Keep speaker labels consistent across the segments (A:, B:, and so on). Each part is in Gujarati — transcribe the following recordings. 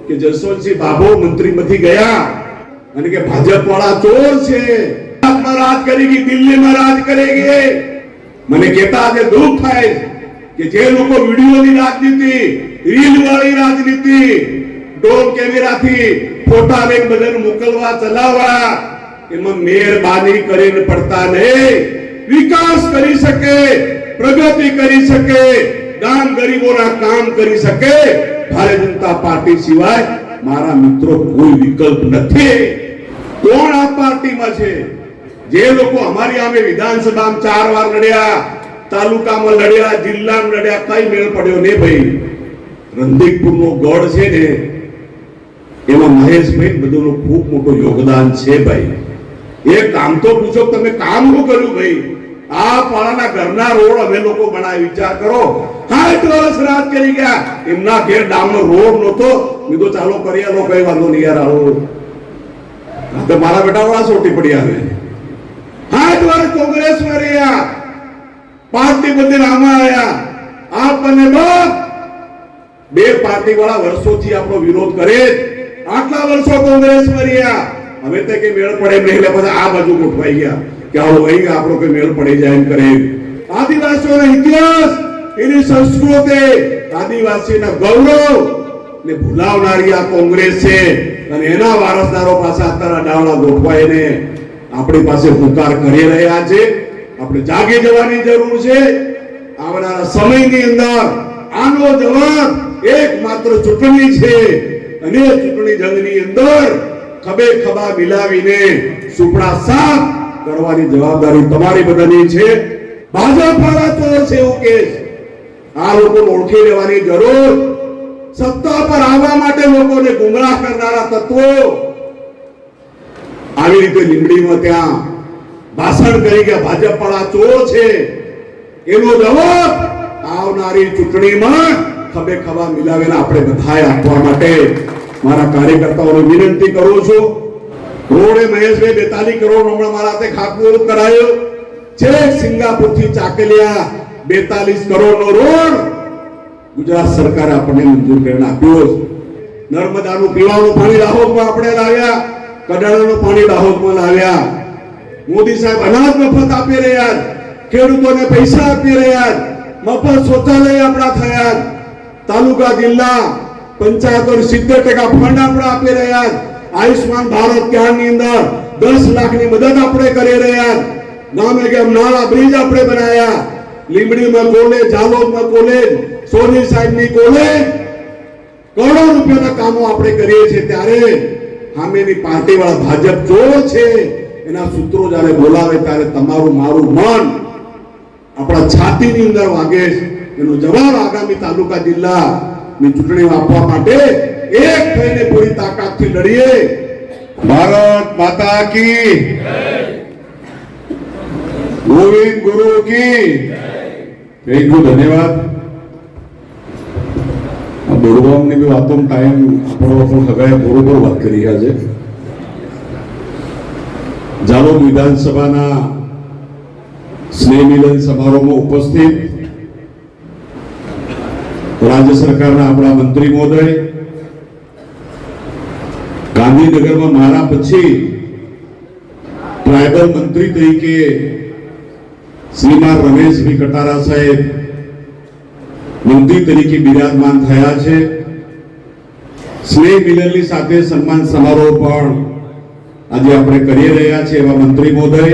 A: કે જસવંતસિંહ ભાભો મંત્રીમાંથી ગયા અને કે ભાજપ વાળા ચોર છે, રાજ કરેગી, દિલ્હીમાં રાજ કરેગી. મને કહેતા આજે દુઃખ થાય કે જે લોકો વિડીયોની રાજનીતિ, રીલ વાળી રાજનીતિ, ડ્રોન કેમેરાથી ફોટા લઈને બધાને મોકલવા ચલાવવા, એમાં મહેરબાની કરીને પડતા નહીં. વિકાસ કરી શકે, પ્રગતિ કરી શકે, ગામ ગરીબોના કામ કરી શકે, ભારતીય જનતા પાર્ટી સિવાય મારા મિત્રો કોઈ વિકલ્પ નથી. કોણ આ પાર્ટીમાં છે? જે લોકો અમારી સામે વિધાનસભામાં 4 વાર લડ્યા, તાલુકામાં લડ્યા, જિલ્લામાં લડ્યા, કઈ મેળ પડ્યો ને ભાઈ. રંધીકપુરનો ગઢ છે ને, એમાં મહેશભાઈ બધુંનું ખૂબ મોટું યોગદાન છે ભાઈ. એ કામ તો પૂછો, તમે કામ શું કર્યું ભાઈ? આ પાળાના ઘરના રોડ અમે લોકો બનાવી, વિચાર કરો. 60 વર્ષ રાજ કરી ગયા, એમના ઘેર ડામનો રોડ નહોતો. મેં તો ચાલો કરી આલો, કઈ વાંધો નહીં યાર. આવો તો મારા બેટા વાળા સોટી પડી આવે. 60 વર્ષ કોંગ્રેસમાં રહ્યા, પાર્ટી બદલીને આમાં આવ્યા. આપણને બે પાર્ટી વાળા વર્ષોથી આપણો વિરોધ કરે, આટલા વર્ષો કોંગ્રેસમાં રહ્યા. હવે તે કે મેળ પડે નહીં, એટલે પછી આ બાજુ ગોઠવાઈ ગયા કે આવો અહીં આપણો કોઈ મેળ પડી જાય એમ કરે. આદિવાસીઓનો ઇતિહાસ, એની સંસ્કૃતિ, આદિવાસીના ગૌરવ ને ભૂલાવનારી આ કોંગ્રેસ છે. અને એના વારસદારો પાસે અત્યારે ડાવડા ગોઠવાઈને આપણી પાસે પુકાર કરી રહ્યા છે. આપણે જાગી જવાની જરૂર છે. આવનારા સમયની અંદર આનો જવાબ એકમાત્ર ચૂંટણી છે. અને ચૂંટણી જંગની અંદર ખભે ખભા મિલાવીને સુપડા સાફ કરવાની જવાબદારી તમારી બધાની છે. ભાજપ વાળા ચોર છે એવું કે આ લોકોને ઓળખી લેવાની જરૂર. સત્તા પર આવવા માટે લોકોને ગુમરાહ કરનારા તત્વો આવી રીતે લીંબડીમાં ત્યાં ભાષણ કરી ગયા ભાજપ વાળા ચોર છે. એનો જવાબ આવનારી ચૂંટણીમાં ખભે ખભા મિલાવીને આપણે બધાએ આપવા માટે મારા કાર્યકર્તાઓને વિનંતી કરું છું. રોડે મહેશભાઈ 42 કરોડ હમણાં મારા હાથે ખાતમુહૂર્ત કરાયો છે. સિંગાપુર થી ચાકલિયા 42 કરોડનો રોડ ગુજરાત સરકારે આપણને મંજૂર કરીને આપ્યો છે. નર્મદાનું પીવાનું પાણી દાહોદમાં આપણે લાવ્યા, કડાણાનું પાણી દાહોદમાં લાવ્યા. મોદી સાહેબ અનાજ મફત આપી રહ્યા, ખેડૂતોને પૈસા આપી રહ્યા, મફત શૌચાલય આપણા થયા, તાલુકા જિલ્લા પંચાયતોને 70% ફંડ આપણે આપી રહ્યા, આયુષ્માન ભારત કાર્ડની અંદર 10 લાખની મદદ આપણે કરી રહ્યા, ગામે ગામ નાળા બ્રિજ આપણે બનાવ્યા, લીંબડીમાં કોલેજ, જાલોદમાં કોલેજ, સોની સાહેબની કોલેજ, કરોડો રૂપિયાના કામો આપણે કરીએ છીએ. ત્યારે સામેની પાર્ટી વાળા ભાજપ ચોર છે, એના સૂત્રો જ્યારે બોલાવે ત્યારે તમારું મારું મન આપણા છાતીની અંદર વાગે. એનો જવાબ આગામી તાલુકા જિલ્લા ની ચૂંટણી આપવા માટે એક થઈને પૂરી તાકાતથી લડીએ. ભારત માતા કી જય, ગોવિંદ ગુરુ કી જય. થેન્ક યુ, ધન્યવાદ. આ બોલવાની બી વાતો ટાઈમ આપણો પણ હવે બરોબર વાત કરી રહ્યા છે. જાલોદ વિધાનસભાના સ્નેહ મિલન સમારોહમાં ઉપસ્થિત રાજ્ય સરકારના આપણા મંત્રી મહોદય, ગાંધીનગરમાં મારા પછી ટ્રાઇબલ મંત્રી તરીકે શ્રીમાન રમેશભાઈ કટારા સાહેબ મંત્રી તરીકે બિરાજમાન થયા છે. સ્નેહ મિલનની સાથે સન્માન સમારોહ પણ આજે આપણે કરી રહ્યા છીએ. એવા મંત્રી મહોદય,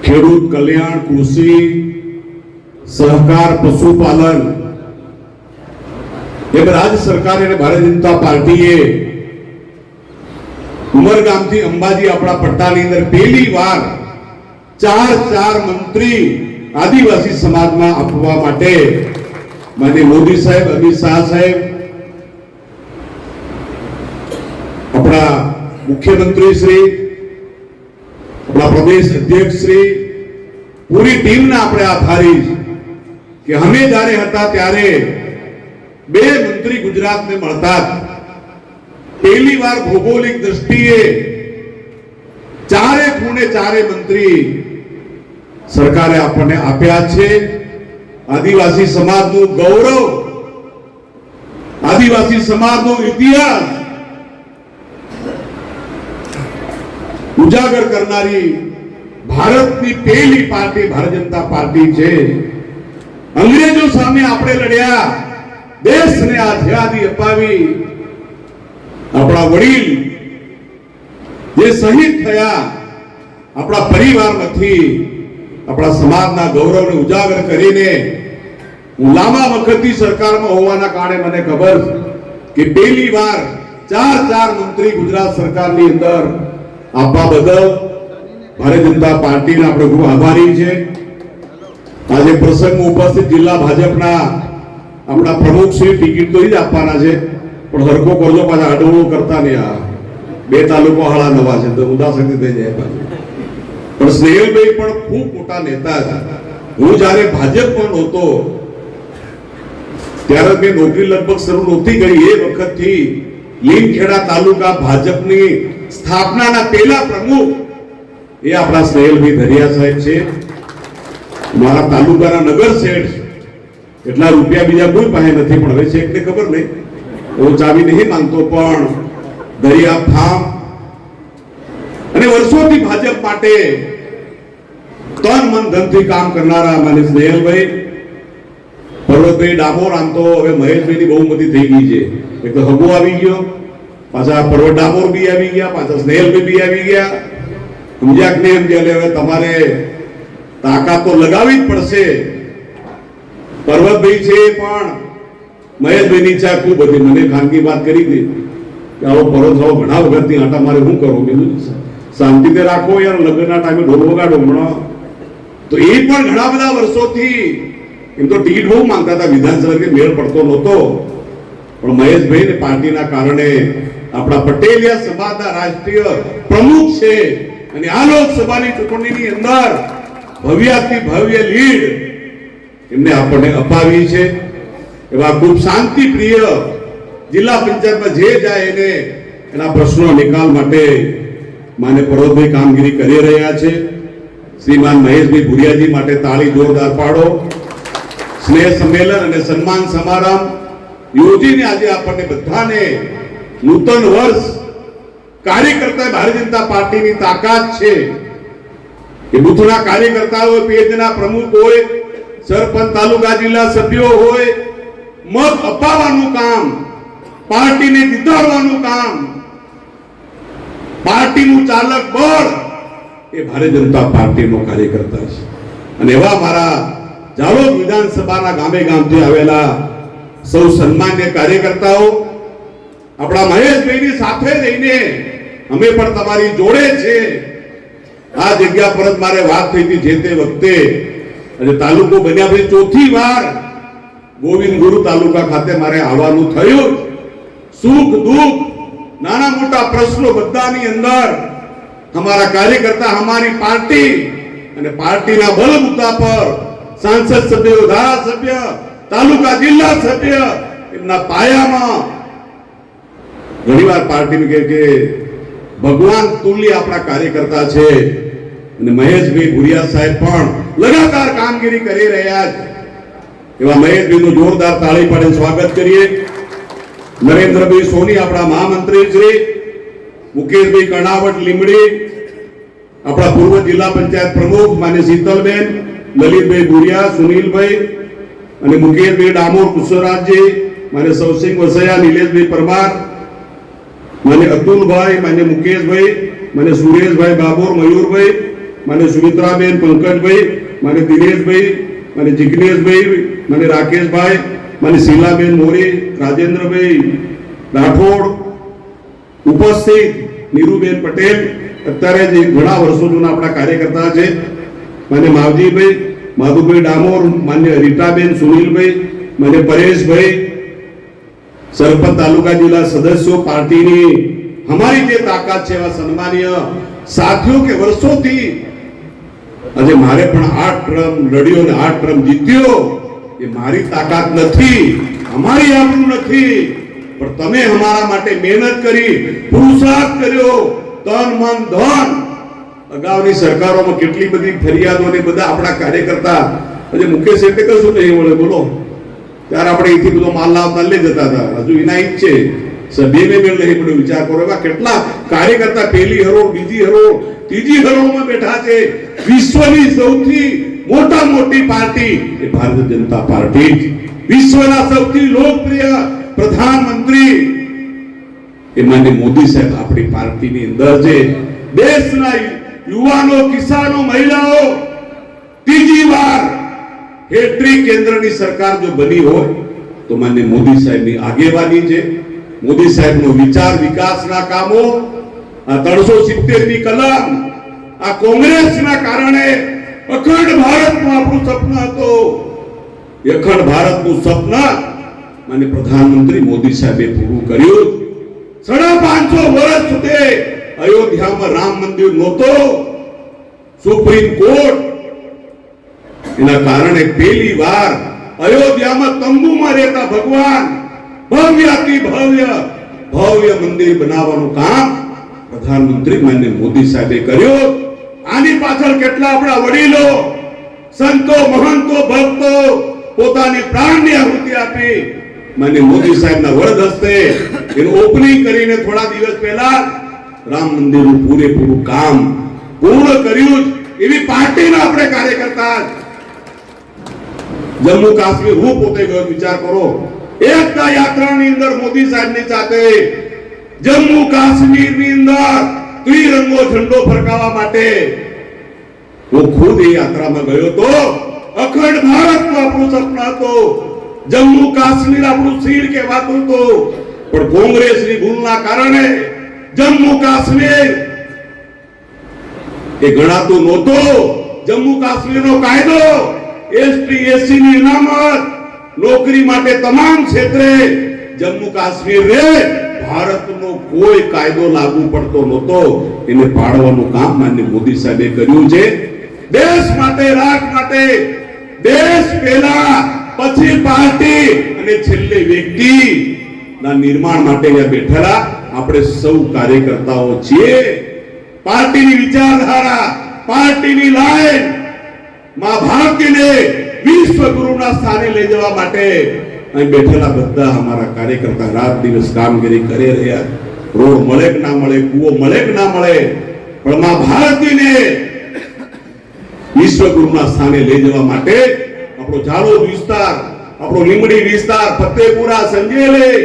A: ખેડૂત કલ્યાણ, કૃષિ, સહકાર, પશુપાલન, એ રાજ્ય સરકાર અને ભારતીય જનતા પાર્ટીએ ઉમરગામથી અંબાજી આપણા પટ્ટાની અંદર પહેલી વાર 4 મંત્રી આદિવાસી સમાજમાં આપવા માટે માનનીય મોદી સાહેબ, અમિત શાહ સાહેબ, આપણા મુખ્યમંત્રી શ્રી, આપણા પ્રદેશ અધ્યક્ષ શ્રી, પૂરી ટીમને આપણે આભારી કે અમે જ્યારે હતા ત્યારે 2 મંત્રી ગુજરાતને મળતા. પહેલી વાર ભૌગોલિક દ્રષ્ટિએ ચારે ખૂણે 4 મંત્રી સરકારે આપણને આપ્યા છે. આદિવાસી સમાજનું ગૌરવ આદિવાસી સમાજનો ઇતિહાસ ઉજાગર કરનારી ભારતની પહેલી પાર્ટી ભારતીય જનતા પાર્ટી છે. અંગ્રેજો સામે આપણે લડ્યા, દેશને આઝાદી અપાવી. આપણા વડીલ જે શહીદ થયા, આપણા પરિવારમાંથી આપણા સમાજના ગૌરવને ઉજાગર કરીને હું લાંબા વખતથી સરકારમાં હોવાના કારણે મને ખબર કે પહેલી વાર ચાર મંત્રી ગુજરાત સરકારની અંદર આપવા બદલ ભારતીય જનતા પાર્ટીના આપણે ખૂબ આભારી છે. આજે પ્રસંગમાં ઉપસ્થિત જિલ્લા ભાજપના આપણા પ્રમુખ શ્રી ટિકિટ તો જ આપવાના છે, પણ હરકો કરજો પાછા આડોળો કરતા નહીં. આ બે તાલુકો હાળા નવા છે તો ઉદાસક્તિ થઈ જાય પાછું. પણ સ્નેહલભાઈ પણ ખૂબ મોટા નેતા હતા. હું જ્યારે ભાજપમાં નહોતો ત્યારે મેં નોકરી લગભગ શરૂ નહોતી કરી એ વખતથી લીમખેડા તાલુકા ભાજપની સ્થાપનાના પહેલા પ્રમુખ એ આપણા સ્નેહલભાઈ ધરિયા સાહેબ છે. મારા તાલુકાના નગર શેઠ, એટલા રૂપિયા બીજા કોઈ પાસે નથી, પણ હવે શેઠને ખબર નહીં, હું ચાવી નહીં માંગતો, પણ દરિયા ફાર્મ અને વર્ષોથી ભાજપ માટે તન મન ધનથી કામ કરનારા માન્ય સ્નેહલભાઈ, પર્વતભાઈ ડામોર. આમ તો હવે મહેશભાઈની બહુમતી થઈ ગઈ છે. એક તો હગો આવી ગયો, પાછા પર્વત ડામોર બી આવી ગયા, પાછા સ્નેહલભાઈ બી આવી ગયા. સમજ્યા કે નહીં સમજ્યા? હવે તમારે તાકાત તો લગાવવી જ પડશે. પર્વતભાઈ છે પણ મહેશભાઈની ઈચ્છા ખૂબ હતી. મને ખાનગી વાત કરી હતી કે આવો પર્વત આવો ઘણા વખતથી આટા મારે શું કરો, બીજું શાંતિથી રાખો યાર, લગ્નના ટાઈમે ઢોલ વગાડો હમણાં. તો એ પણ ઘણા બધા વર્ષોથી એમ તો ટિકિટ બહુ માંગતા હતા, વિધાનસભા કે મેળ પડતો નહોતો, પણ મહેશભાઈ ને પાર્ટીના કારણે આપણા પટેલિયા સમાજના રાષ્ટ્રીય પ્રમુખ છે અને આ લોકસભાની ચૂંટણીની અંદર ભવ્યાથી ભવ્ય લીડ એમને આપણને અપાવી છે. એવા ખૂબ શાંતિ પ્રિય જિલ્લા પંચાયતમાં જે જાય એને એના પ્રશ્નો નિકાલ માટે માને પર્વતભાઈ કામગીરી કરી રહ્યા છે. શ્રીમાન મહેશભાઈ ભુરિયાજી માટે તાળી જોરદાર પાડો. સ્નેહ સંમેલન અને સન્માન સમારંભ યોજીને આજે આપણને બધાને નૂતન વર્ષ કાર્યકર્તા ભારતીય જનતા પાર્ટીની તાકાત છે કે બુથના કાર્યકર્તાઓ, પેજના પ્રમુખ હોય, સરપંચ, તાલુકા જિલ્લા સભ્યો હોય, મત અપાવવાનું કામ, પાર્ટીને જીતાડવાનું કામ, પાર્ટીનું ચાલક બળ એ ભારતીય જનતા પાર્ટીનો કાર્યકર્તા છે. અને એવા મારા જાલોદ વિધાનસભાના ગામે ગામથી આવેલા સૌ સન્માન્ય કાર્યકર્તાઓ, આપણા મહેશભાઈની સાથે રહીને અમે પણ તમારી જોડે છે. આ જગ્યા પર જ મારે વાત થઈ હતી જે તે વખતે, અને તાલુકો બન્યા પછી ચોથી વાર ગોવિંદ ગુરુ તાલુકા ખાતે મારે આવવાનું થયું. સુખ દુઃખ નાના મોટા પ્રશ્નો બધાની અંદર हमारा कार्यकर्ता, हमारी पार्टी અને પાર્ટીના બળબૂતા પર સાંસદ સભ્યો, ધારાસભ્ય, તાલુકા જિલ્લા સભ્ય એમના પાયામાં ઘણીવાર પાર્ટીને કહે કે ભગવાન તુલ્ય આપણા કાર્યકર્તા છે. અને મહેશભાઈ ભુરિયા સાહેબ પણ લગાતાર કામગીરી કરી રહ્યા છે. એવા મહેશભાઈનું જોરદાર તાળી પાડીને સ્વાગત કરીએ. નરેન્દ્રભાઈ સોની આપણા મહામંત્રી શ્રી, મુકેશભાઈ કર્ણાવટ લીમડી આપણા પૂર્વ જિલ્લા પંચાયત પ્રમુખ માન્ય શીતલબેન, લલિતભાઈ ભુરિયા, સુનિલભાઈ અને મુકેશભાઈ ડામોર, કુશરાજજી, માન્ય સૌસિંહ વસૈયા, નિલેશભાઈ પરમાર, માન્ય અતુલભાઈ, માન્ય મુકેશભાઈ, માન્ય સુરેશભાઈ બાબોર, મયુરભાઈ, માન્ય સુમિત્રાબેન, પંકજભાઈ, માન્ય દિનેશભાઈ, માન્ય જિગ્નેશભાઈ, માન્ય રાકેશભાઈ, માન્ય શીલાબેન મોરી, રાજેન્દ્રભાઈ રાઠોડ, ઉપસ્થિત નીરુબેન પટેલ, અત્યારે જે ઘણા વર્ષો જૂના આપણા કાર્યકર્તા છે, માન્ય માવજીભાઈ, માધુભાઈ ડામોર, માન્ય રીટાબેન, સુનિલભાઈ, માન્ય પરેશભાઈ, સરપંચ, તાલુકા જિલ્લા સદસ્યો, પાર્ટીની हमारी જે તાકાત છે એવા સન્માનીય સાથીઓ કે વર્ષોથી આજે મારે પણ 8 ટર્મ લડ્યો ને 8 ટર્મ જીત્યો. એ મારી તાકાત નથી, અમારી આબરૂ નથી, પણ તમે અમારા માટે મહેનત કરી, પુરુષાર્થ કર્યો, તન મન ધન. અગાઉની સરકારોમાં કેટલી બધી ફરિયાદો ને બધા આપણા કાર્યકર્તા, આજે મુકેશ એટલે કશું નહીં મળે, બોલો ત્યારે આપણે અહીંથી બધો માલ લાવતા લઈ જતા હતા. હજુ એના ઈ જ છે. સભ્યને મેળ નહીં પડ્યો. વિચાર કરો એવા કેટલા કાર્યકર્તા પહેલી હરોળ, બીજી હરોળ, ત્રીજી હરોળમાં બેઠા છે. વિશ્વની સૌથી મોટી પાર્ટી એ ભારતીય જનતા પાર્ટી. વિશ્વના સૌથી લોકપ્રિય પ્રધાનમંત્રી એ માનનીય મોદી સાહેબ આપણી પાર્ટીની અંદર છે. દેશના યુવાનો, કિસાનો, મહિલાઓ ત્રીજી વાર હેટ્રિક કેન્દ્રની સરકાર જો બની હોય તો માનનીય મોદી સાહેબની આગેવાની છે. મોદી સાહેબનો વિચાર વિકાસના કામો, આ 370 ની કલમ, આ કોંગ્રેસના કારણે અખંડ ભારતનું આપણું સપનું હતું. અખંડ ભારતનું સપના માનનીય પ્રધાનમંત્રી મોદી સાહેબે પૂરું કર્યું. 550 વર્ષ સુધી અયોધ્યામાં રામ મંદિર નહોતો. સુપ્રીમ કોર્ટ એના કારણે પહેલી વાર અયોધ્યામાં તંબુમાં રહેતા ભગવાન ભવ્યાતિ ભવ્ય મંદિર બનાવવાનું કામ પ્રધાનમંત્રી માનનીય મોદી સાહેબે કર્યું. આની પાછળ કેટલા આપણા વડીલો, સંતો, મહંતો, ભક્તો પોતાની પ્રાણની આહુતિ આપી માનનીય મોદી સાહેબના વરદ હસ્તે એનું ઓપનિંગ કરીને થોડા દિવસ પહેલા રામ મંદિરનું પૂરેપૂરું કામ પૂર્ણ કર્યું. એવી પાર્ટીના આપણે કાર્યકર્તા. જમ્મુ કાશ્મીર હું પોતે ગયો. વિચાર કરો, એકતા યાત્રાની અંદર મોદી સાહેબની સાથે જમ્મુ કાશ્મીરની અંદર ત્રિરંગો ઝંડો ફરકાવવા માટે હું ખુદ એ યાત્રામાં ગયો તો. અખંડ ભારતનું આપણું સપનું હતું. જમ્મુ કાશ્મીર આપણું શીર કહેવાતું હતું. પણ કોંગ્રેસની ભૂલના કારણે જમ્મુ કાશ્મીર એ ગણાતું નહોતું. જમ્મુ કાશ્મીરનો કાયદો, એસટી એસસી ની અનામત, નોકરી માટે તમામ ક્ષેત્રે જમ્મુ કાશ્મીરને ભારતનો કોઈ કાયદો લાગુ પડતો નહોતો. એને પાડવાનું કામ માનનીય મોદી સાહેબે કર્યું છે. દેશ માટે, રાષ્ટ્ર માટે, દેશ પહેલા, પછી પાર્ટી અને છેલ્લે વ્યક્તિ ના નિર્માણ માટે અહીંયા બેઠેલા આપણે સૌ કાર્યકર્તાઓ છીએ. પાર્ટીની વિચારધારા, પાર્ટીની લાઈન માં ભારતીને વિશ્વગુરુના સ્થાને લઈ જવા માટે અહીં બેઠેલા બધા અમારા કાર્યકર્તા રાત દિવસ કામગીરી કરી રહ્યા. રોડ મળે કે ના મળે, કૂવો મળે કે ના મળે, પણ માં ભારતીને વિશ્વગુરુના સ્થાને લઈ જવા માટે આપણો જાલોદ વિસ્તાર, આપણો લીંબડી વિસ્તાર, ફતેપુરા, સંજેલી,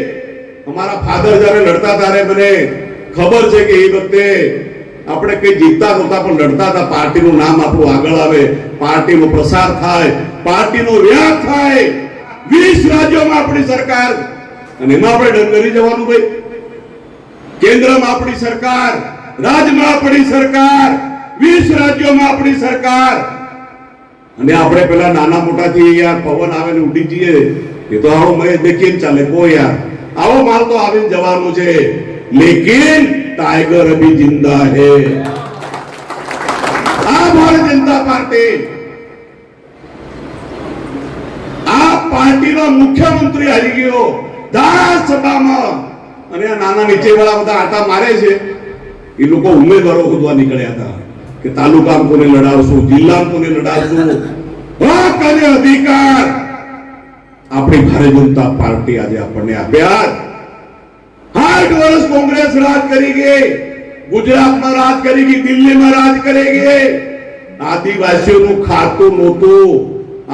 A: અમારા ફાધર જ્યારે લડતા ત્યારે મને ખબર છે કે એ વખતે આપણે કઈ જીતતા નહોતા પણ લડતા હતા. પાર્ટીનું નામ આપણું આગળ આવે, પાર્ટીનો પ્રસાર થાય, પાર્ટીનો વ્યાપ થાય. 20 રાજ્યોમાં આપણી સરકાર, અને એમાં આપણે ડંગરી જવાનું ભાઈ. કેન્દ્રમાં આપણી સરકાર, રાજ્યમાં આપણી સરકાર, 20 રાજ્યોમાં આપણી સરકાર. અને આપણે પેલા નાના મોટાથી યાર પવન આવે ને ઉડી જઈએ એ તો આવો મેં દેખીને ચાલે. કોઈ યાર આવો માલ તો આવીને જવાનું છે. લેકિન टाइगर अभी जिंदा है. આ ભારતીય જનતા પાર્ટી, આ પાર્ટીનો મુખ્યમંત્રી હારી ગયો ધારાસભામાં. અને આ નાના નીચે વાળા બધા આટા મારે છે. એ લોકો ઉમેદવારો ખોદવા નીકળ્યા હતા કે તાલુકા કોને લડાવશું, જિલ્લા કોને લડાવશું. હક અને અધિકાર આપણી ભારતીય જનતા પાર્ટી આજે આપણને આપ્યા. 8 વર્ષ કોંગ્રેસ રાજ કરી ગઈ, ગુજરાતમાં રાજ કરી ગઈ, દિલ્હીમાં રાજ કરી ગઈ. આદિવાસીઓનું ખાતું નહોતું.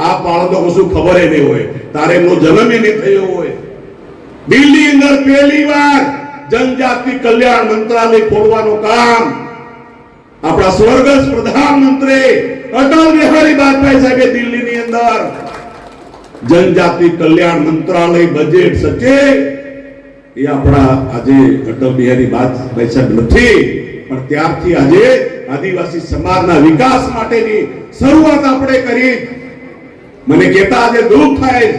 A: આ પાળો તો કશું ખબર નહીં હોય, તારે એમનો જન્મ નહીં થયો હોય. દિલ્હી અંદર પહેલી વાર જનજાતિ કલ્યાણ મંત્રાલય ખોલવાનું કામ આપણા સ્વર્ગસ્થ પ્રધાનમંત્રી અટલ બિહારી વાજપેયી સાહેબે દિલ્હીની અંદર જનજાતિ કલ્યાણ મંત્રાલય બજેટ સચિવ એ આપણા આજે અટલ બિહારી વાજપેયી સાહેબ નથી, પણ ત્યારથી આજે આદિવાસી સમાજના વિકાસ માટેની શરૂઆત આપણે કરી. મને કહેતા આજે દુઃખ થાય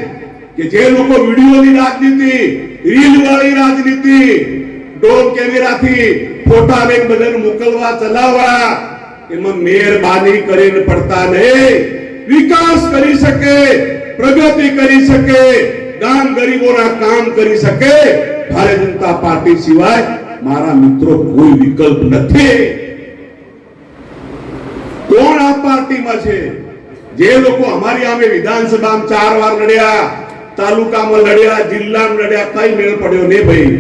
A: કે જે લોકો વિડીયોની રાજનીતિ, રીલ વાળી રાજનીતિ, ડ્રોન કેમેરાથી ફોટા લઈને બધાને મોકલવા ચલાવવા, એમાં મહેરબાની કરીને પડતા નહીં. વિકાસ કરી શકે, પ્રગતિ કરી શકે, ગામ ગરીબોના કામ કરી શકે, ભારતીય જનતા પાર્ટી સિવાય મારા મિત્રો કોઈ વિકલ્પ નથી. કોણ આ પાર્ટીમાં છે? જે લોકો અમારી સામે વિધાનસભામાં 4 વાર લડ્યા, તાલુકામાં લડ્યા, જિલ્લામાં લડ્યા, કઈ મેળ પડ્યો નહીં ભાઈ.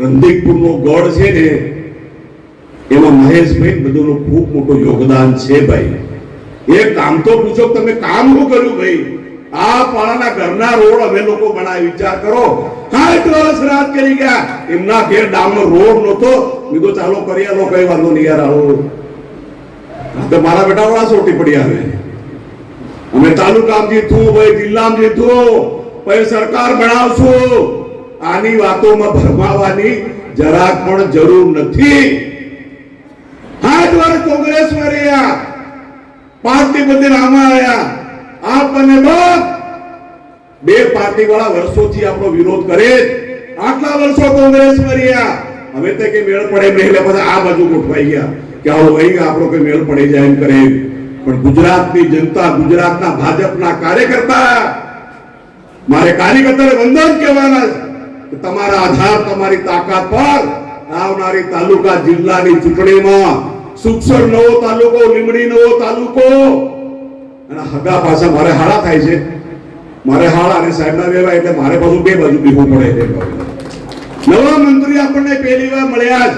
A: રંધીકપુરનો ગઢ છે ને એમાં મહેશભાઈ બધુંનું ખૂબ મોટું યોગદાન છે ભાઈ. એ કામ તો પૂછો, તમે કામ શું કર્યું ભાઈ? આ પાળાના ઘરના રોડ અમે લોકો બનાવી, વિચાર કરો. 60 વર્ષ રાત કરી ગયા, એમના ઘેર ડામનો રોડ નહોતો. મેં તો ચાલો કરી આલો, કઈ વાંધો નહીં યાર. આવો મારા બેટા વાળા સોટી પડી આવે. અમે તાલુકામાં જીતું ભાઈ, જિલ્લામાં જીતું, પછી સરકાર બનાવશું. આની વાતોમાં ભરમાવાની જરાક પણ જરૂર નથી. 8 વર્ષ કોંગ્રેસમાં રહ્યા, પાર્ટી બધી આમાં આવ્યા. આપણને બે પાર્ટી વાળા વર્ષોથી આપણો વિરોધ કરે, આટલા વર્ષો કોંગ્રેસમાં રહ્યા. હવે તે કે મેળ પડે નહીં એટલે પછી આ બાજુ ગોઠવાઈ ગયા કે આવો અહીં આપણો કોઈ મેળ પડી જાય એમ કરે. પણ ગુજરાતની જનતા, ગુજરાતના ભાજપના કાર્યકર્તા, મારે કાર્યકર્તાને વંદન કહેવાના છે. તમારા આધાર, તમારી તાકાત પર આવનારી તાલુકા જિલ્લાની ચૂંટણીમાં સુખસર નવો તાલુકો, લીંબડી નવો તાલુકો, અને હગા પાછા મારે હાડા થાય છે. મારે હાડા અને સાહેબના વેવા એટલે મારે પાછું બે બાજુ બેહવું પડે. નવા મંત્રી આપણને પહેલી વાર મળ્યા જ.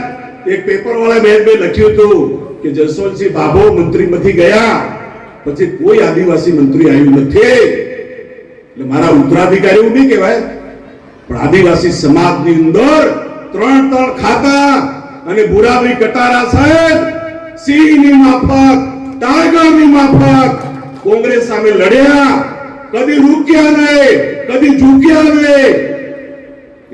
A: એક પેપર વાળા મહેશભાઈ લખ્યું હતું કે જસવંતસિંહ બાબો મંત્રીમાંથી ગયા પછી કોઈ આદિવાસી મંત્રી આવ્યું નથી. એટલે મારા ઉત્તરાધિકારી નહીં કહેવાય, પણ આદિવાસી સમાજની અંદર 3 ખાતા અને બુરાભાઈ કટારા સાહેબ સિંહની માફક, ટાઈગરની માફક કોંગ્રેસ સામે લડ્યા. કદી રૂક્યા નહીં, કદી ઝૂક્યા નહીં.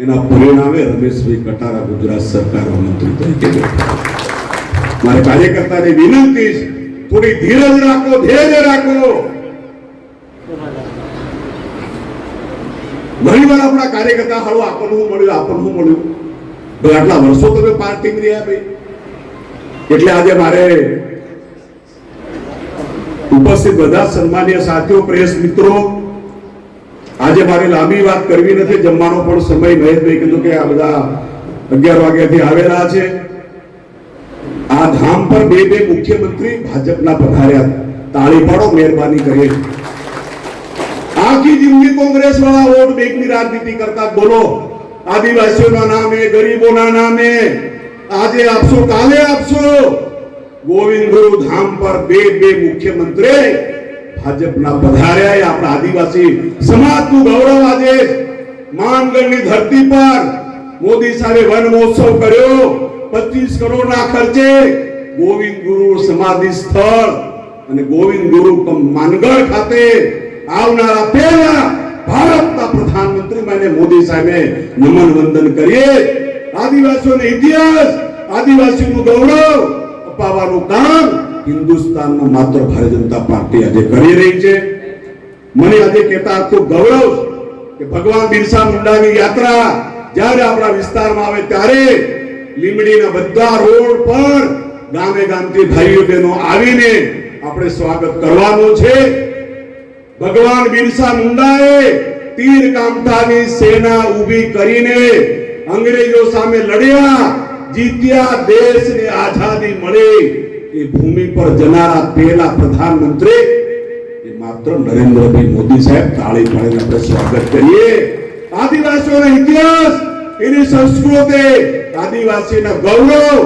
A: એના પરિણામે રમેશભાઈ કટારા ગુજરાત સરકારના મંત્રી તરીકે બેઠા. મારે કાર્યકર્તાને વિનંતી છે, થોડી ધીરજ રાખો, ધૈર્ય રાખો. ઘણી વાર આપણા કાર્યકર્તા હાલો આપણને શું મળ્યું, આપણને શું મળ્યું. ભાઈ આટલા વર્ષો તમે પાર્ટી રહ્યા ભાઈ. એટલે આજે મારે ઉપસ્થિત બધા સન્માનીય સાથીઓ, પ્રેસ મિત્રો, આજે મારી લાંબી વાત કરવી નથી. જમવાનો પણ સમય, મહેશભાઈ કીધું કે આ બધા 11 વાગ્યાથી આવેલા છે. આ ધામ પર બે મુખ્યમંત્રી ભાજપના પધાર્યા. તાળી પાડો, મહેરબાની કરીએ. આખી જિંદગી કોંગ્રેસ વાળા વોટ બેંકની રાજનીતિ કરતા. બોલો, આદિવાસીઓના નામે, ગરીબોના નામે આજે આપશો, કાલે આપશો. ગોવિંદ ગુરુ ધામ પર બે મુખ્યમંત્રી ભાજપના પધાર્યા. આપણા આદિવાસી સમાજનું ગૌરવ. આજે માનગઢની ધરતી પર મોદી સાહેબે વન મહોત્સવ કર્યો 25 કરોડના ખર્ચે. ગોવિંદ ગુરુ સમાધિ સ્થળ અને ગોવિંદ ગુરુ માનગઢ ખાતે આવનારા પહેલા ભારતના પ્રધાનમંત્રી માન્ય મોદી સાહેબે નમન વંદન કરીએ. આદિવાસીઓનો ઇતિહાસ, આદિવાસીઓનું ગૌરવ અપાવવાનું કામ હિન્દુસ્તાનમાં માત્ર ભારતીય જનતા પાર્ટી આજે કરી રહી છે. મને આજે કહેતા ખૂબ ગૌરવ કે ભગવાન બિરસા મુંડાની યાત્રા જ્યારે આપણા વિસ્તારમાં આવે ત્યારે લીંબડીના બધા રોડ પર ગામે ગામથી ભાઈઓ બહેનો આવીને આપણે સ્વાગત કરવાનું છે. ભગવાન બિરસા મુંડાએ તીર કામઠાની સેના ઊભી કરીને અંગ્રેજો સામે લડ્યા, જીત્યા, દેશને આઝાદી મળી. એ ભૂમિ પર જનારા પહેલા પ્રધાનમંત્રી એ માત્ર નરેન્દ્રભાઈ મોદી સાહેબ. તાળી પાડીને આપણે સ્વાગત કરીએ. આદિવાસીઓનો ઇતિહાસ, એની સંસ્કૃતિ, આદિવાસીના ગૌરવ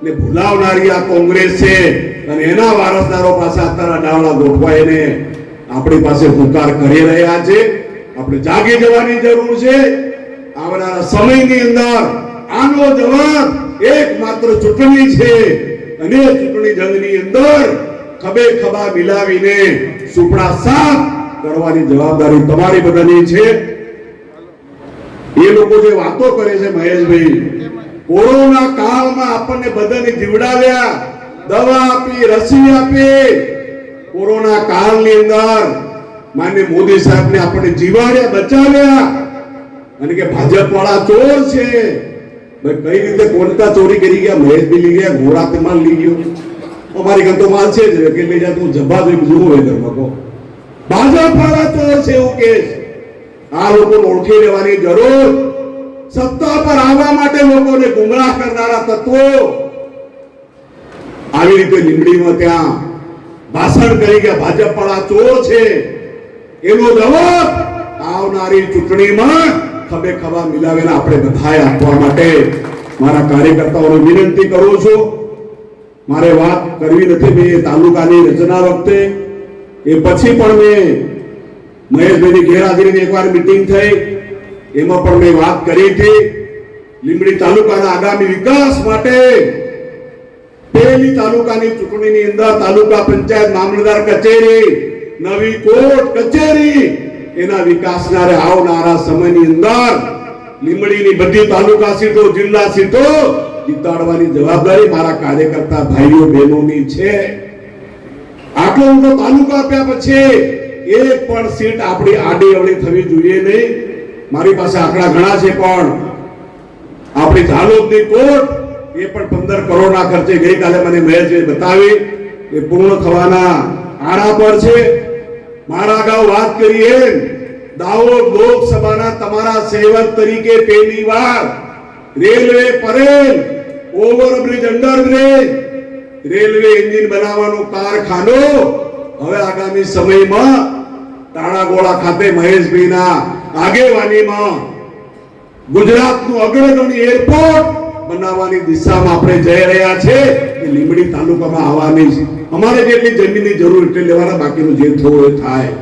A: ને ભૂલાવનારી આ કોંગ્રેસ છે. અને એના વારસદારો પાસે અત્યારે ડાવડા ગોઠવાઈને આપણી પાસે હુંકાર કરી રહ્યા છે. આપણે જાગી જવાની જરૂર છે. આવનારા સમયની અંદર આનો જવાબ એકમાત્ર ચૂંટણી છે. અને ચૂંટણી જંગની અંદર ખભે ખભા મિલાવીને સુપડા સાફ કરવાની જવાબદારી તમારી બધાની છે. એ લોકો જે વાતો કરે છે મહેશભાઈ, કોરોના કાળમાં આપણને બધાને જીવડાવ્યા, દવા આપી, રસી આપી. કોરોના કાળની અંદર માન્ય મોદી સાહેબને આપણને જીવાડ્યા, બચાવ્યા. અને કે ભાજપ વાળા ચોર છે. ભાઈ કઈ રીતે કોણતા ચોરી કરી ગયા? મહેશભાઈ લઈ ગયા, ઘોડા માલ લઈ ગયો. અમારી ઘર તો માલ છે જ, કે લઈ જાય તું જબ્બા જોઈ બીજું હોય ઘરમાં કહો. ભાજપ વાળા ચોર છે એવું કે આ લોકોને ઓળખી લેવાની જરૂર. સત્તા પર આવવા માટે લોકોને ગુમરાહ કરનારા તત્વો આવી રીતે લીંબડીમાં ત્યાં ભાષણ કરી ગયા ભાજપ વાળા ચોર છે. એનો જવાબ આવનારી ચૂંટણીમાં ખભે ખભા મિલાવીને આપણે બધાએ આપવા માટે મારા કાર્યકર્તાઓને વિનંતી કરું છું. મારે વાત કરવી નથી. મેં તાલુકાની રચના વખતે એ પછી પણ મેં મહેશભાઈની ગેરહાજરીની એકવાર મીટિંગ થઈ, એમાં પણ મેં વાત કરી હતી. લીંબડી તાલુકાના આગામી વિકાસ માટે પહેલી તાલુકાની ચૂંટણીની અંદર તાલુકા પંચાયત મામલતદાર કચેરી, નવી કોર્ટ કચેરી, એના વિકાસના આવનારા સમયની અંદર લીંબડીની બધી તાલુકા સીટો, જિલ્લા સીટો જીતાડવાની જવાબદારી મારા કાર્યકર્તા ભાઈઓ બહેનોની છે. આટલો મોટો તાલુકા આપ્યા પછી એક પણ સીટ આપણી આડી અવળી થવી જોઈએ નહીં. મારી પાસે આંકડા ઘણા છે, પણ આપણી ઝાલોદની કોર્ટ એ પણ 15 કરોડના ખર્ચે ગઈકાલે મને મહેશભાઈ બતાવી એ પૂર્ણ થવાના આરા પર છે. મારા અગાઉ વાત કરી એમ દાહોદ લોકસભાના તમારા સેવક તરીકે પહેલી વાર railway Parel, overbridge, underbridge, railway engine બનાવવાનું કારખાનું હવે આગામી સમયમાં તાણાગોળા ખાતે મહેશભાઈના આગેવાનીમાં ગુજરાતનું અગ્રગણી એરપોર્ટ બનાવવાની દિશામાં આપણે જઈ રહ્યા છે. કે લીંબડી તાલુકામાં આવવાની છે. અમારે જેટલી જમીનની જરૂર એટલે લેવાના, બાકીનું જે થવું એ થાય.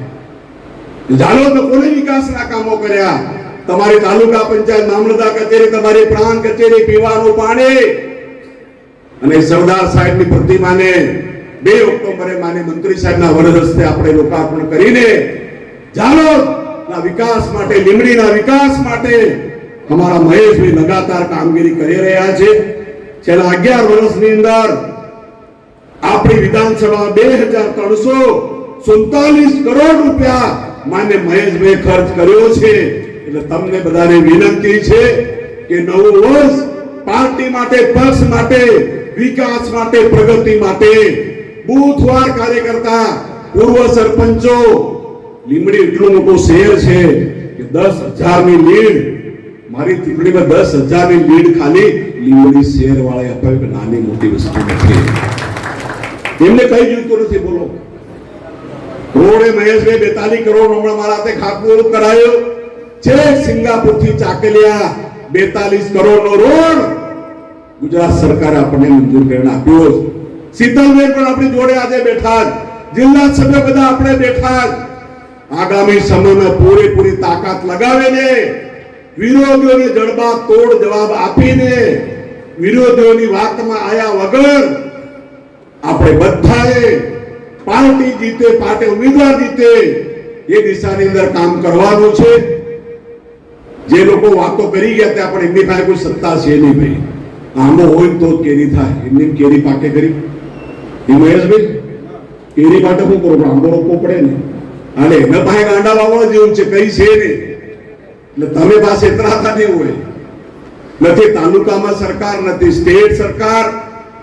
A: ઝાલોદમાં કોને વિકાસના કામો કર્યા? તમારી તાલુકા પંચાયત મામલતદાર કચેરી, તમારી પ્રાંત કચેરી, પીવાનું પાણી અને સરદાર સાહેબની પ્રતિમાને 2 ઓક્ટોબરે માન્ય મંત્રી સાહેબના વરદ હસ્તે આપણે લોકાર્પણ કરીને ઝાલોદના વિકાસ માટે, લીંબડીના વિકાસ માટે અમારા મહેશભાઈ લગાતાર કામગીરી કરી રહ્યા છે. છેલ્લા 11 વર્ષની અંદર આપણી વિધાનસભા 2347 કરોડ રૂપિયા માન્ય મહેશભાઈ ખર્ચ કર્યો છે. એટલે તમને બધાને વિનંતી છે કે નવું વર્ષ પાર્ટી માટે, પક્ષ માટે, વિકાસ માટે, પ્રગતિ માટે બુથવાર કાર્યકર્તા, પૂર્વ સરપંચો, લીંબડી એટલું મોટું શહેર છે કે 10,000 ની લીડ, મારી ચૂંટણીમાં 10,000 ની લીડ ખાલી લીંબડી શહેર વાળા અપાવી. નાની મોટી વસ્તુ નથી. એમને કઈ જોઈતું નથી. બોલો, રોડે મહેશભાઈ 42 કરોડ હમણાં મારા હાથે ખાતમુહૂર્ત કરાયો છે. સિંગાપુર થી ચાકલિયા 42 કરોડ નો રોડ ગુજરાત સરકારે આપણને મંજૂર કરીને આપ્યો. શીતલબેન પણ આપણી જોડે આજે બેઠા, જિલ્લા સભ્ય બધા આપણે બેઠા. આગામી સમયમાં પૂરેપૂરી તાકાત લગાવીને વિરોધીઓને જડબા તોડ જવાબ આપીને વિરોધીઓની વાતમાં આયા વગર આપણે બધાએ પાર્ટી જીતે, પાર્ટી ઉમેદવાર જીતે એ દિશાની અંદર કામ કરવાનું છે. જે લોકો વાતો કરી ગયા ત્યાં પણ એમની પાસે કોઈ સત્તા છે નહીં. ભાઈ આંબો હોય તો જ કેરી થાય. એમની કેરી પાકે કરી એ મહેશભાઈ કેરી માટે શું કરો? આંબો રોપવો પડે ને. અને એના પાસે ગાંડા વાવવા જેવું છે, કઈ છે નહીં. એટલે તમે પાસે એટલા નહીં હોય. નથી તાલુકામાં સરકાર, નથી સ્ટેટ સરકાર,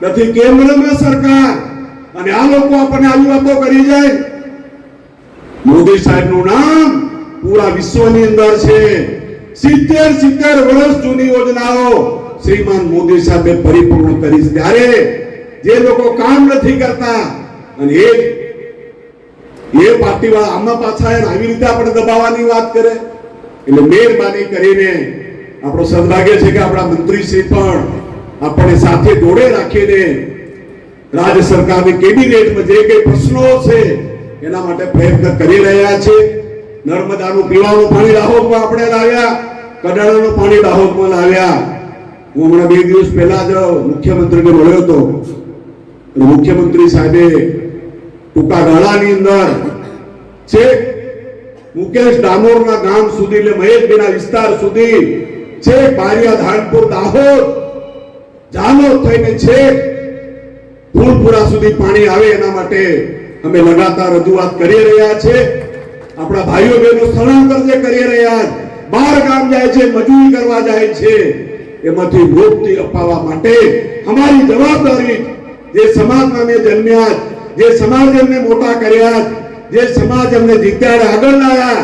A: નથી કેન્દ્રમાં સરકાર, અને આ લોકો આપણને આવી વાતો કરી જાય. મોદી સાહેબનું નામ પૂરા વિશ્વની અંદર છે. 70 વર્ષ જૂની યોજનાઓ શ્રીમાન મોદી સાહેબે પરિપૂર્ણ કરી છે. ત્યારે જે લોકો કામ નથી કરતા અને એ પાર્ટીવાળા આમાં પાછા આવી રીતે આપણે દબાવવાની વાત કરે. એટલે મહેરબાની કરીને આપણો સદભાગ્ય છે કે આપણા મંત્રી શ્રી પણ આપણને સાથે જોડે રાખીને રાજ્ય સરકારની કેબિનેટમાં જે કઈ પ્રશ્નો છે એના માટે પ્રયત્ન કરી રહ્યા છે. નર્મદાનું પીવાનું પાણી દાહોદમાં આપણે લાવ્યા, કડાણાનું પાણી દાહોદમાં લાવ્યા. હું હમણાં 2 દિવસ પહેલા જ મુખ્યમંત્રીને મળ્યો હતો. મુખ્યમંત્રી સાહેબે ટૂંકા ગાળાની અંદર છે મુકેશ ડામોરના ગામ સુધી, એટલે મહેશભાઈના વિસ્તાર સુધી છે બારિયા, ધાનપુર, દાહોદ, ઝાલોદ થઈને છે ફૂલપુરા સુધી પાણી આવે એના માટે અમે લગાતાર રજૂઆત કરી રહ્યા છે. આપણા ભાઈઓ બહેનો સ્થળાંતર જે કરી રહ્યા, બહાર ગામ જાય છે, મજૂરી કરવા જાય છે, એમાંથી મુક્તિ અપાવવા માટે અમારી જવાબદારી. જે સમાજમાં મેં જન્મ્યા, જે સમાજ એમને મોટા કર્યા, જે સમાજ એમને જીત્યા આગળ લાવ્યા,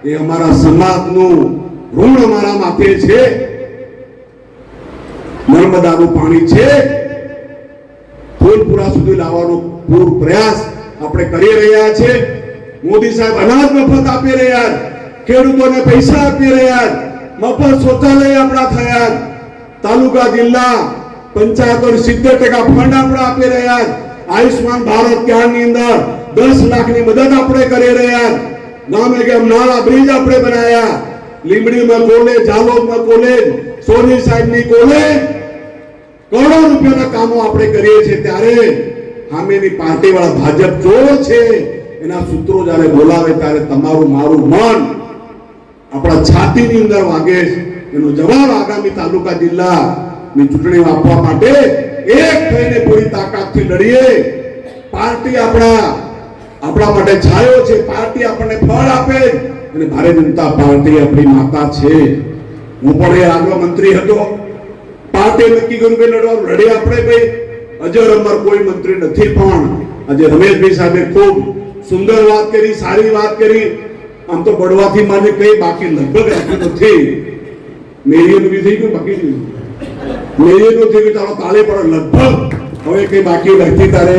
A: એ અમારા સમાજનું ઋણ અમારા માથે છે. નર્મદાનું પાણી છે ફૂલપુરા સુધી લાવવાનો પૂરો પ્રયાસ આપણે કરી રહ્યા છે. મોદી સાહેબ અનાજ મફત આપી રહ્યા, ખેડૂતોને પૈસા આપી રહ્યા, મફત શૌચાલય આપણા થયા, તાલુકા જિલ્લા પંચાયતોને 70% ફંડ આપણે આપી રહ્યા, આયુષ્માન ભારત કાર્ડની અંદર 10 લાખની મદદ આપણે કરી રહ્યા, ગામે ગામ નાળા બ્રિજ આપણે બનાવ્યા, લીંબડીમાં કોલેજ, જાલોદમાં કોલેજ, સોની સાહેબની કોલેજ, કરોડો રૂપિયાના કામો આપણે કરીએ છીએ. ત્યારે સામેની પાર્ટી વાળા ભાજપ ચોર છે, એના સૂત્રો જ્યારે બોલાવે ત્યારે તમારું મારું મન આપણા છાતીની અંદર વાગે. એનો જવાબ આગામી તાલુકા જિલ્લાની ચૂંટણી આપવા માટે એક થઈને પૂરી તાકાતથી લડીએ. પાર્ટી આપણા માટે છાયો છે, પાર્ટી આપણને ફળ આપે, અને ભારતીય જનતા પાર્ટી આપણી માતા છે. હું પણ એ આગળ મંત્રી હતો, પાર્ટી નક્કી કર્યું કે લડવાનું, લડે આપણે ભાઈ. અજર અમર કોઈ મંત્રી નથી, પણ આજે રમેશભાઈ સાહેબે ખૂબ સુંદર વાત કરી, સારી વાત કરી. આમ તો બળવાથી માને કઈ બાકી લગભગ રાખ્યું નથી. મેરીનું બી થઈ ગયું, બાકી મેરીનું થઈ ગયું, ચાલો તાળે પડો. લગભગ હવે કઈ બાકી નથી. તારે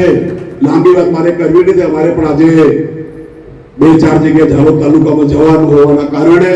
A: લાંબી વાત મારે કરવી નથી. અમારે પણ આજે 2-4 જગ્યાએ ઝાલોદ તાલુકામાં જવાનું હોવાના કારણે